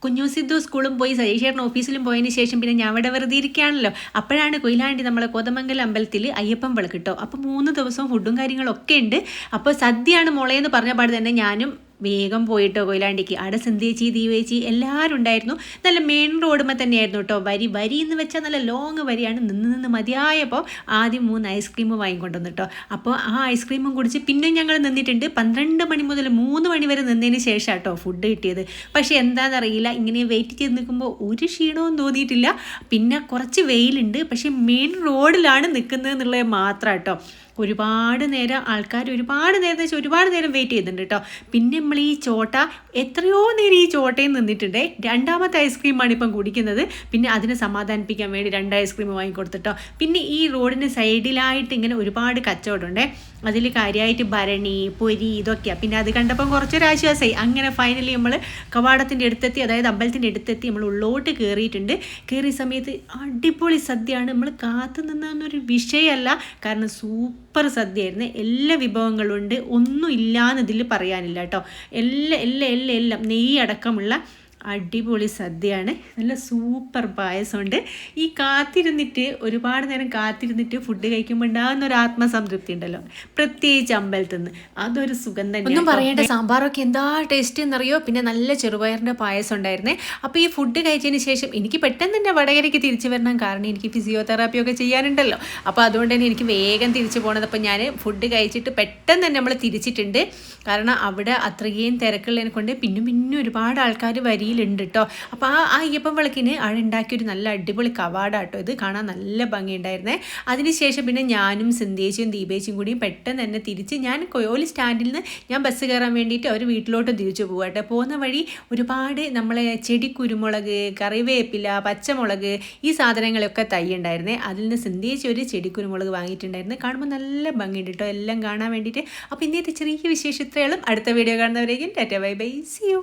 കുഞ്ഞൂസിദ്ധു സ്കൂളും പോയി സജീഷേട്ടൻ ഓഫീസിലും പോയതിന് ശേഷം പിന്നെ ഞാൻ അവിടെ വെറുതെ ഇരിക്കുകയാണല്ലോ. അപ്പോഴാണ് കൊയിലാണ്ടി നമ്മളെ കോതമംഗലം അമ്പലത്തിൽ അയ്യപ്പൻ വിളക്ക് കേട്ടോ. അപ്പോൾ 3 ദിവസവും ഫുഡും കാര്യങ്ങളൊക്കെ ഉണ്ട്. അപ്പോൾ സദ്യയാണ് മോളേന്ന് പറഞ്ഞ പാട് തന്നെ ഞാനും വേഗം പോയിട്ടോ കൊയിലാണ്ടിക്ക്. അവിടെ സിന്ധേച്ചി ദീവേച്ചി എല്ലാവരും ഉണ്ടായിരുന്നു. നല്ല മെയിൻ റോഡുമ്പോൾ തന്നെയായിരുന്നു കേട്ടോ. വരി എന്ന് വെച്ചാൽ നല്ല ലോങ് വരിയാണ്. നിന്ന് മതിയായപ്പോൾ ആദ്യം 3 ഐസ്ക്രീം വാങ്ങിക്കൊണ്ടുവന്നു കേട്ടോ. അപ്പോൾ ആ ഐസ്ക്രീമും കുടിച്ച് പിന്നെ ഞങ്ങൾ നിന്നിട്ടുണ്ട്. 12 മണി മുതൽ 3 മണി വരെ നിന്നതിന് ശേഷം കേട്ടോ ഫുഡ് കിട്ടിയത്. പക്ഷേ എന്താണെന്നറിയില്ല, ഇങ്ങനെ വെയിറ്റ് ചെയ്ത് നിൽക്കുമ്പോൾ ഒരു ക്ഷീണവും തോന്നിയിട്ടില്ല. പിന്നെ കുറച്ച് വെയിലുണ്ട്, പക്ഷേ മെയിൻ റോഡിലാണ് നിൽക്കുന്നത് എന്നുള്ളത് മാത്രം കേട്ടോ. ഒരുപാട് നേരം ആൾക്കാർ ഒരുപാട് നേരം വെയിറ്റ് ചെയ്തിട്ടുണ്ട് കേട്ടോ. പിന്നെ നമ്മൾ ഈ ചോട്ട എത്രയോ നേരം ഈ ചോട്ടയിൽ നിന്നിട്ടുണ്ട്. 2ാമത്തെ ഐസ്ക്രീമാണ് ഇപ്പം കുടിക്കുന്നത്. പിന്നെ അതിനെ സമാധാനിപ്പിക്കാൻ വേണ്ടി 2 ഐസ്ക്രീം വാങ്ങിക്കൊടുത്തിട്ടോ. പിന്നെ ഈ റോഡിന് സൈഡിലായിട്ട് ഇങ്ങനെ ഒരുപാട് കച്ചവടമുണ്ട്. അതിൽ കാര്യമായിട്ട് ഭരണി, പൊരി ഇതൊക്കെയാണ്. പിന്നെ അത് കണ്ടപ്പം കുറച്ചൊരാശ്വാസമായി. അങ്ങനെ ഫൈനലി നമ്മൾ കവാടത്തിൻ്റെ അടുത്തെത്തി, അതായത് അമ്പലത്തിൻ്റെ അടുത്തെത്തി. നമ്മൾ ഉള്ളോട്ട് കയറിയിട്ടുണ്ട്. കയറിയ സമയത്ത് അടിപൊളി സദ്യയാണ്. നമ്മൾ കാത്തു നിന്നൊരു വിഷയമല്ല, കാരണം സൂപ്പർ സദ്യയായിരുന്നു. എല്ലാ വിഭവങ്ങളും ഉണ്ട്, ഒന്നും ഇല്ലാന്നതിൽ പറയാനില്ല കേട്ടോ. എല്ലാം നെയ്യ് അടക്കമുള്ള അടിപൊളി സദ്യയാണ്. നല്ല സൂപ്പർ പായസമുണ്ട്. ഈ കാത്തിരുന്നിട്ട് ഒരുപാട് നേരം കാത്തിരുന്നിട്ട് ഫുഡ് കഴിക്കുമ്പോൾ ഉണ്ടാകുന്ന ഒരു ആത്മസംതൃപ്തി ഉണ്ടല്ലോ, പ്രത്യേകിച്ച് അമ്പലത്തിൽ നിന്ന്, അതൊരു സുഖം തന്നെ. ഒന്നും പറയേണ്ട, സാമ്പാറൊക്കെ എന്താ ടേസ്റ്റ് എന്നറിയോ. പിന്നെ നല്ല ചെറുപയറിൻ്റെ പായസം ഉണ്ടായിരുന്നേ. അപ്പോൾ ഈ ഫുഡ് കഴിച്ചതിന് ശേഷം എനിക്ക് പെട്ടെന്ന് തന്നെ വടകരയ്ക്ക് തിരിച്ചു വരണം, കാരണം എനിക്ക് ഫിസിയോതെറാപ്പിയൊക്കെ ചെയ്യാനുണ്ടല്ലോ. അപ്പോൾ അതുകൊണ്ട് തന്നെ എനിക്ക് വേഗം തിരിച്ചു പോകണത്. അപ്പോൾ ഞാൻ ഫുഡ് കഴിച്ചിട്ട് പെട്ടെന്ന് തന്നെ നമ്മൾ തിരിച്ചിട്ടുണ്ട്, കാരണം അവിടെ അത്രയും തിരക്കുള്ളതിനെ കൊണ്ട് പിന്നെ ഒരുപാട് ആൾക്കാർ വരിയിലുണ്ട് കേട്ടോ. അപ്പോൾ ആ അയ്യപ്പൻ വിളക്കിന് അവിടെ ഉണ്ടാക്കിയൊരു നല്ല അടിപൊളി കവാടാട്ടോ. ഇത് കാണാൻ നല്ല ഭംഗിയുണ്ടായിരുന്നേ. അതിനുശേഷം പിന്നെ ഞാനും സിന്ധേച്ചിയും ദീപേച്ചിയും കൂടി പെട്ടെന്ന് തന്നെ തിരിച്ച് ഞാൻ കൊയോലി സ്റ്റാൻഡിൽ നിന്ന് ഞാൻ ബസ് കയറാൻ വേണ്ടിയിട്ട് അവർ വീട്ടിലോട്ട് തിരിച്ചു പോകട്ടെ. പോകുന്ന വഴി ഒരുപാട് നമ്മളെ ചെടി കുരുമുളക്, കറിവേപ്പില, പച്ചമുളക് ഈ സാധനങ്ങളൊക്കെ തൈ ഉണ്ടായിരുന്നേ. അതിൽ നിന്ന് സിന്ധേച്ചി ഒരു ചെടി കുരുമുളക് വാങ്ങിയിട്ടുണ്ടായിരുന്നു. കാണുമ്പോൾ നല്ല ഭംഗിയുണ്ട് കേട്ടോ എല്ലാം കാണാൻ വേണ്ടിയിട്ട്. അപ്പോൾ ഇന്നത്തെ ചെറിയ വിശേഷത്രകളും അടുത്ത വീഡിയോ കാണുന്നവരേക്കും tata bye bye, see U.